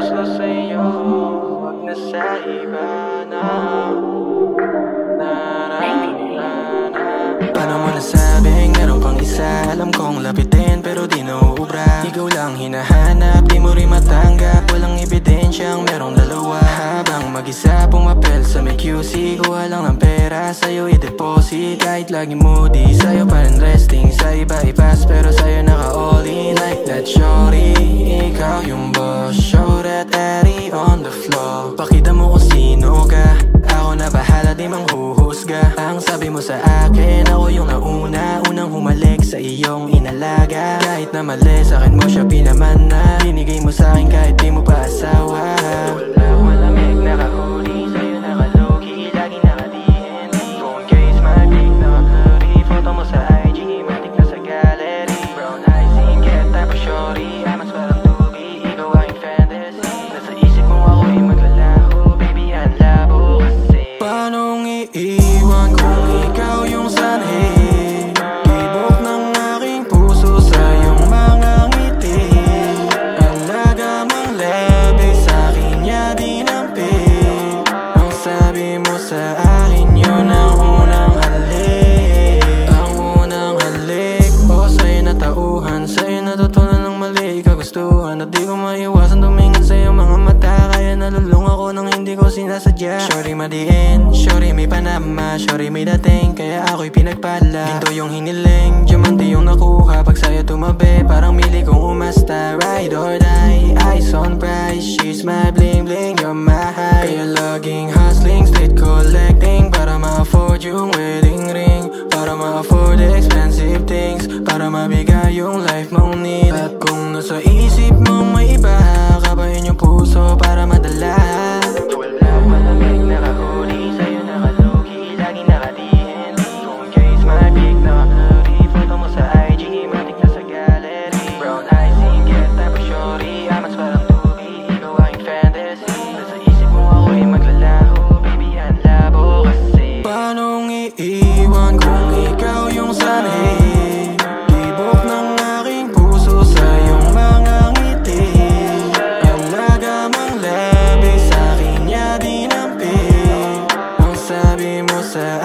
puso sa'yo, huwag na sa iba na. Paano mo nasabing meron pang isa? Alam kong lapitin pero di nauubra. Ikaw lang hinahanap, di mo rin matanggap. Walang ebidensyang merong dalawa. Habang mag-isa pumapel sa may QC, kuha lang ng pera sa'yo i-deposit. Kahit lagi moody, sa'yo pa rin resting. Sa iba i-pass pero sa'yo naka-all in. Like that shorty, ikaw yung boss. Show that daddy on the floor. Pakita mo kung sino ka, ako na bahala, di manghuhusga. Ang sabi mo sa akin, ako yung nauna, unang humalik sa iyong inalaga. Kahit na mali, sa'kin mo siya pinamana. Binigay mo sa'kin kahit di mo pa asawa. Wala ko malamig, nakahuli sa'yo, nakaloki, lagi naka-DND. Phone case, my big na blurry. Photo mo sa IG, matik na sa gallery. Brown eyes, inget, type of shorty. I'm as parang tubi, ikaw aking fantasy. Nasa isip mo ako'y maglalaho, baby, ang labo kasi. Paanong iiwan kung ikaw yung sanhi? Tibok ng aking puso sa iyong mga ngiti. Alaga mong lebe sa'kin niya dinampi. Ang sabi mo sa akin yun ang unang halik. Ang unang halik. O sa'yo natauhan, sa'yo natutunan ng mali kagustuhan. At di ko maiwasan tumingin sa'yo mga mata. Kaya nalulung ako nang hindi ko sinasadya. Shorty madiin, shorty may panama, shorty may dating, kaya ako'y pinagpala. Ginto yung hiniling, diamante yung nakuha. Pag sa'yo tumabi, parang mili kong umasta. Ride or die, eyes on price. She's my bling bling, you're my high. Kaya laging hustling, street collecting, para ma-afford yung wedding ring, para ma-afford expensive things, para mabigay yung life mong need. At kung nasa isip mong may iba, kabayan yung puso para madala. Wala malamig, nakahuli sa'yo, nakaloki, lagi naka-DND. Phone case, my big na blurry. Photo mo sa IG, matik na sa gallery. Brown eyes, inget, type of shorty. Amas parang tubi, ikaw aking fantasy. Nasa isip mo ako'y maglalaho, baby, ang labo kasi. Paanong iiwan kung ikaw yung sanhi? Tibok ng aking puso sa iyong mga ngiti. Alaga mong labi sa'kin niya dinampi. Ang sabi mo sa